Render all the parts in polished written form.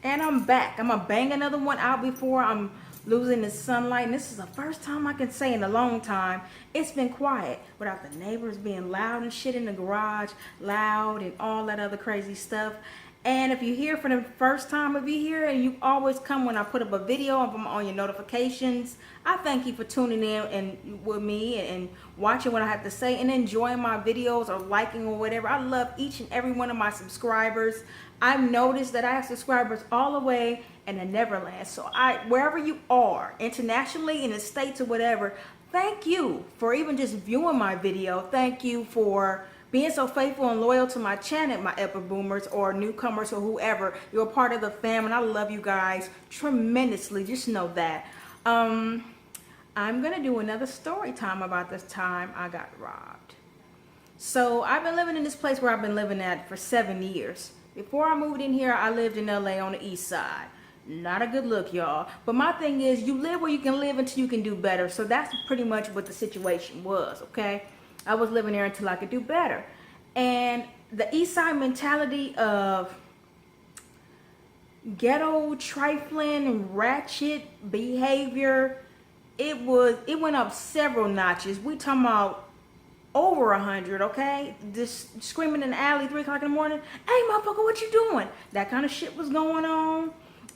And I'm back. I'm gonna bang another one out before I'm losing the sunlight. And this is the first time I can say in a long time it's been quiet without the neighbors being loud and shit in the garage, loud and all that other crazy stuff. And if you're here for the first time, if you're here and you always come when I put up a video on your notifications, I thank you for tuning in and with me and watching what I have to say and enjoying my videos or liking or whatever. I love each and every one of my subscribers. I've noticed that I have subscribers all the way in the Netherlands. So wherever you are, internationally, in the States or whatever, thank you for even just viewing my video. Thank you for being so faithful and loyal to my channel, my epic boomers or newcomers or whoever. You're a part of the fam and I love you guys tremendously. Just know that. I'm gonna do another story time about this time I got robbed. So I've been living in this place where I've been living at for 7 years. Before I moved in here, I lived in LA on the east side. Not a good look, y'all. But my thing is, you live where you can live until you can do better. So that's pretty much what the situation was, okay? I was living there until I could do better. And the east side mentality of ghetto trifling and ratchet behavior, it went up several notches. We talking about over 100, okay? Just screaming in the alley 3 o'clock in the morning. Hey, motherfucker, what you doing? That kind of shit was going on.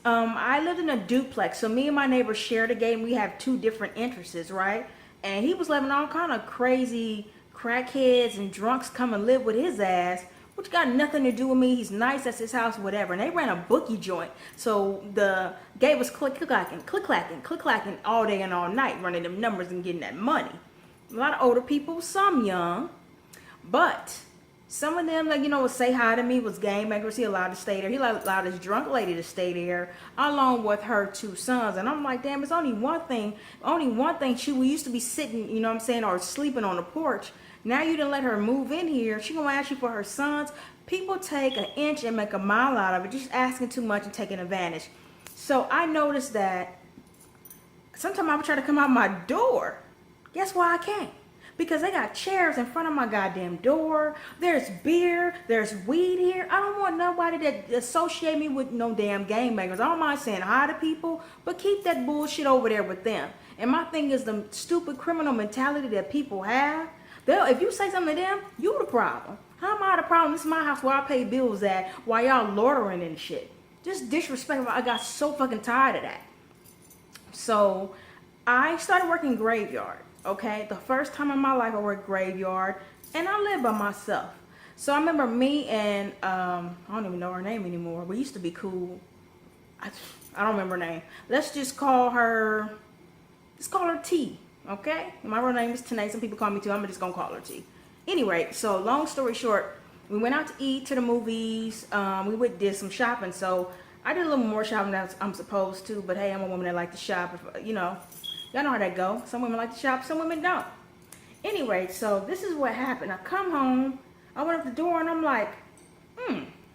I lived in a duplex, so me and my neighbor shared a gate. We have 2 different entrances, right? And he was letting all kind of crazy crackheads and drunks come and live with his ass, which got nothing to do with me. He's nice, that's his house, whatever. And they ran a bookie joint, so the gate was click-clacking all day and all night, running them numbers and getting that money. A lot of older people, some young, but some of them, like, would say hi to me, was game makers. He allowed to stay there. He allowed his drunk lady to stay there along with her 2 sons. And I'm like, damn, it's only one thing. We used to be sitting, you know what I'm saying, or sleeping on the porch. Now you done let her move in here. She gonna ask you for her sons. People take an inch and make a mile out of it, just asking too much and taking advantage. So I noticed that sometimes I would try to come out my door. Guess why I can't? Because they got chairs in front of my goddamn door. There's beer. There's weed here. I don't want nobody to associate me with no damn game makers. I don't mind saying hi to people, but keep that bullshit over there with them. And my thing is the stupid criminal mentality that people have. If you say something to them, you the problem. How am I the problem? This is my house where I pay bills at while y'all loitering and shit. Just disrespectful. I got so fucking tired of that. So I started working graveyard. Okay, the first time in my life I worked graveyard, and I lived by myself. So I remember me and I don't even know her name anymore. We used to be cool. I don't remember her name. Let's call her T. Okay, my real name is Tanae. Some people call me T. I'm just gonna call her T. Anyway, so long story short, we went out to eat, to the movies. We did some shopping. So I did a little more shopping than I'm supposed to. But hey, I'm a woman that like to shop. Y'all know how that go. Some women like to shop, some women don't. Anyway, so this is what happened. I come home, I went up the door and I'm like,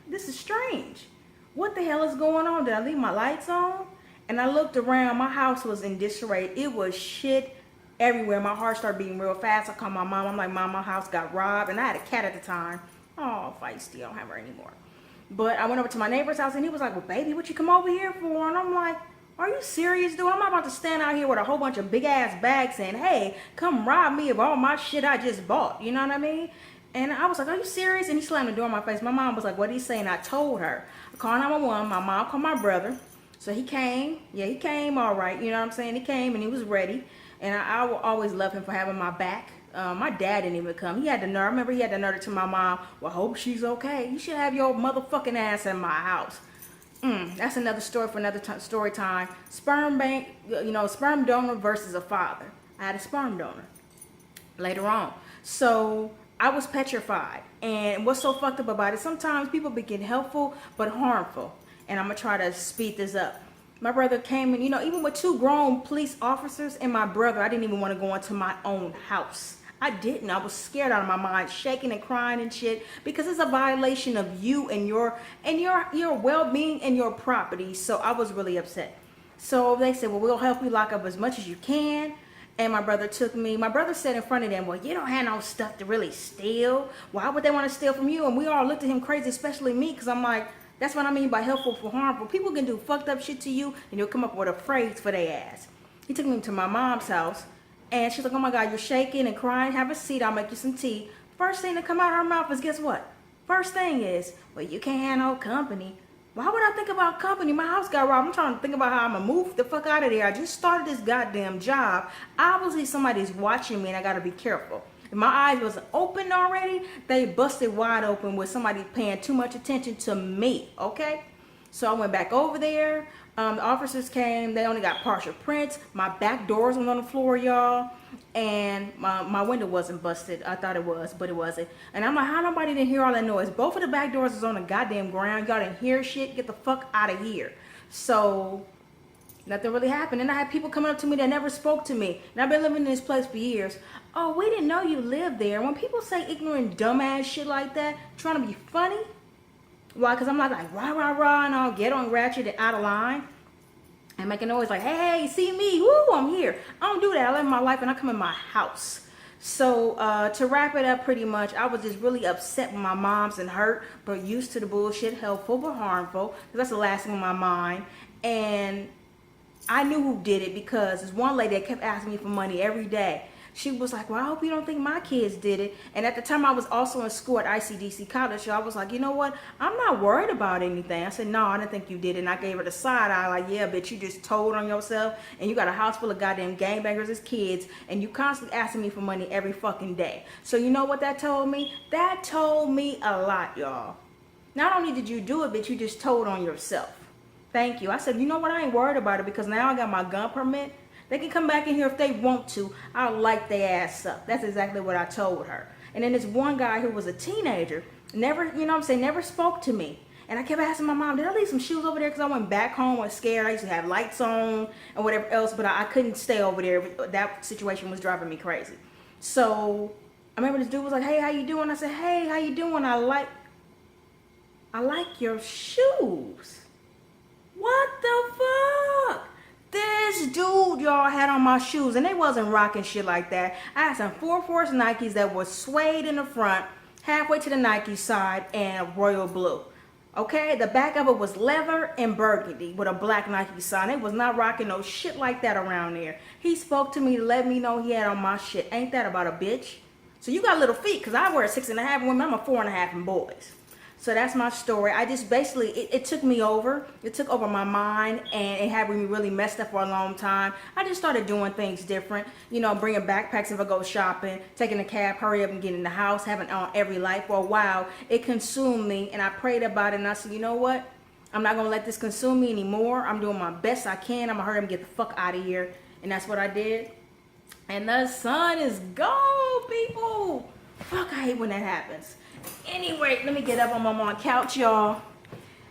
this is strange. What the hell is going on? Did I leave my lights on? And I looked around, my house was in disarray. It was shit everywhere. My heart started beating real fast. I called my mom. I'm like, Mom, my house got robbed. And I had a cat at the time. Oh, feisty, I don't have her anymore. But I went over to my neighbor's house and he was like, well, baby, what you come over here for? And I'm like, are you serious, dude? I'm not about to stand out here with a whole bunch of big ass bags saying, hey, come rob me of all my shit I just bought. You know what I mean? And I was like, are you serious? And he slammed the door in my face. My mom was like, what are you saying? I told her. I called 911. My mom called my brother. So he came. Yeah, he came all right. You know what I'm saying? He came and he was ready. And I will always love him for having my back. My dad didn't even come. He had the nerve. I remember he had the nerve to tell my mom, well, hope she's okay. You should have your motherfucking ass in my house. That's another story for another story time. Sperm bank, sperm donor versus a father. I had a sperm donor later on. So I was petrified. And what's so fucked up about it, sometimes people begin helpful but harmful. And I'm going to try to speed this up. My brother came and, even with 2 grown police officers and my brother, I didn't even want to go into my own house. I didn't. I was scared out of my mind, shaking and crying and shit, because it's a violation of you and your well-being and your property. So I was really upset. So they said, well, we'll help you lock up as much as you can. And my brother took me. My brother said in front of them, well, you don't have no stuff to really steal. Why would they want to steal from you? And we all looked at him crazy, especially me, because I'm like, That's what I mean by helpful for harmful. People can do fucked up shit to you and you'll come up with a phrase for their ass. He took me to my mom's house and she's like, oh my God, you're shaking and crying. Have a seat. I'll make you some tea. First thing to come out of her mouth is, guess what? First thing is, well, you can't have no company. Why would I think about company? My house got robbed. I'm trying to think about how I'm going to move the fuck out of there. I just started this goddamn job. Obviously, somebody's watching me and I got to be careful. If my eyes wasn't open already, they busted wide open with somebody paying too much attention to me, okay? So I went back over there. The officers came. They only got partial prints. My back doors were on the floor, y'all. And my window wasn't busted. I thought it was, but it wasn't. And I'm like, how nobody didn't hear all that noise? Both of the back doors was on the goddamn ground. Y'all didn't hear shit. Get the fuck out of here. So nothing really happened. And I had people coming up to me that never spoke to me. And I've been living in this place for years. Oh, we didn't know you lived there. When people say ignorant, dumbass shit like that, trying to be funny, why? Because I'm not like, rah, rah, rah, and all ghetto and ratchet and out of line. And making noise like, hey, see me, woo, I'm here. I don't do that. I live my life and I come in my house. So to wrap it up pretty much, I was just really upset with my mom's and hurt, but used to the bullshit, helpful but harmful. Because that's the last thing on my mind. And I knew who did it because there's one lady that kept asking me for money every day. She was like, well, I hope you don't think my kids did it. And at the time I was also in school at ICDC college. So I was like, you know what? I'm not worried about anything. I said, no, I didn't think you did it. And I gave her the side eye like, yeah, bitch, you just told on yourself. And you got a house full of goddamn gangbangers as kids. And you constantly asking me for money every fucking day. So you know what that told me? That told me a lot, y'all. Not only did you do it, but you just told on yourself. Thank you. I said, you know what? I ain't worried about it because now I got my gun permit. They can come back in here if they want to. I'll light their ass up. That's exactly what I told her. And then this one guy who was a teenager, never, you know what I'm saying, never spoke to me. And I kept asking my mom, did I leave some shoes over there? Because I went back home, was scared. I used to have lights on and whatever else, but I couldn't stay over there. That situation was driving me crazy. So I remember this dude was like, hey, how you doing? I said, hey, how you doing? I like your shoes. What the fuck? This dude, y'all, had on my shoes, and they wasn't rocking shit like that. I had some 4-Force Nikes that was suede in the front, halfway to the Nike side, and royal blue. Okay, the back of it was leather and burgundy with a black Nike sign. They was not rocking no shit like that around there. He spoke to me to let me know he had on my shit. Ain't that about a bitch? So you got little feet, because I wear a 6.5 women. I'm a 4.5 in boys. So that's my story. I just basically, it took me over. It took over my mind and it had me really messed up for a long time. I just started doing things different. You know, bringing backpacks if I go shopping, taking a cab, hurry up and get in the house, having on every light for a while. It consumed me and I prayed about it and I said, you know what? I'm not going to let this consume me anymore. I'm doing my best I can. I'm going to hurry up and get the fuck out of here. And that's what I did. And the sun is gone, people. Fuck, I hate when that happens. Anyway, let me get up. I'm on my couch, y'all.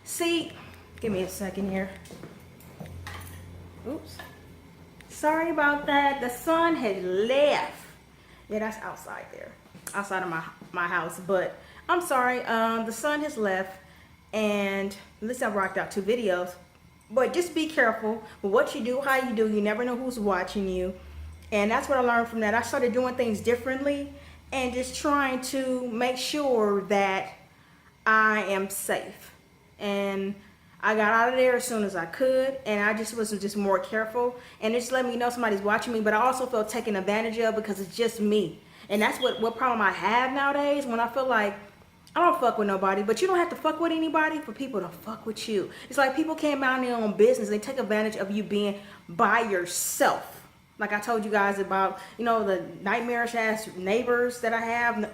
See, give me a second here. Oops. Sorry about that. The sun had left. Yeah, that's outside there. Outside of my house. But I'm sorry. The sun has left. And at least I rocked out 2 videos. But just be careful with what you do, how you do. You never know who's watching you. And that's what I learned from that. I started doing things differently. And just trying to make sure that I am safe. And I got out of there as soon as I could. And I just was just more careful. And it just let me know somebody's watching me. But I also felt taken advantage of because it's just me. And that's what problem I have nowadays. When I feel like I don't fuck with nobody. But you don't have to fuck with anybody for people to fuck with you. It's like people can't mind their own business. They take advantage of you being by yourself. Like I told you guys about, you know, the nightmarish ass neighbors that I have,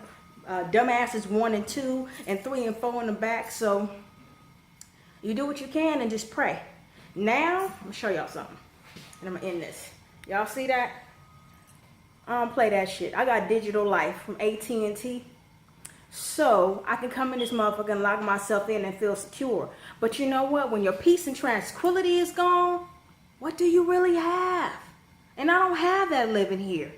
dumbasses 1 and 2 and 3 and 4 in the back. So you do what you can and just pray. Now, I'm gonna show y'all something. And I'm gonna end this. Y'all see that? I don't play that shit. I got digital life from AT&T. So I can come in this motherfucker and lock myself in and feel secure. But you know what? When your peace and tranquility is gone, what do you really have? And I don't have that living here.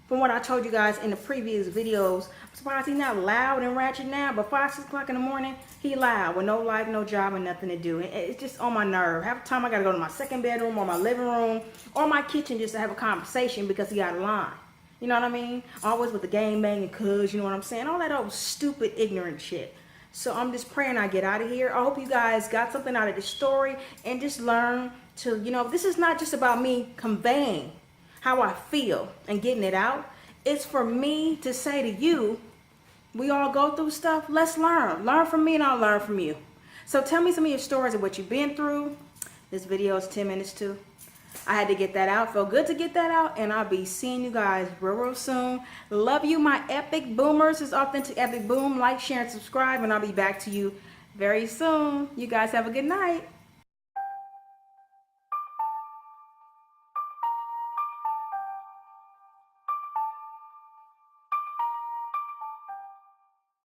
From what I told you guys in the previous videos, I'm surprised he's not loud and ratchet now, but 5, 6 o'clock in the morning, he loud with no life, no job, and nothing to do. It's just on my nerve. Half the time I gotta go to my second bedroom or my living room or my kitchen just to have a conversation because he out of line. You know what I mean? Always with the game banging cuz, you know what I'm saying? All that old stupid ignorant shit. So I'm just praying I get out of here. I hope you guys got something out of this story and just learn to, this is not just about me conveying how I feel and getting it out. It's for me to say to you, we all go through stuff. Let's learn. Learn from me and I'll learn from you. So tell me some of your stories of what you've been through. This video is 10 minutes too. I had to get that out. Felt good to get that out. And I'll be seeing you guys real soon. Love you, my epic boomers. It's Authentic Epic Boom. Like, share, and subscribe. And I'll be back to you very soon. You guys have a good night.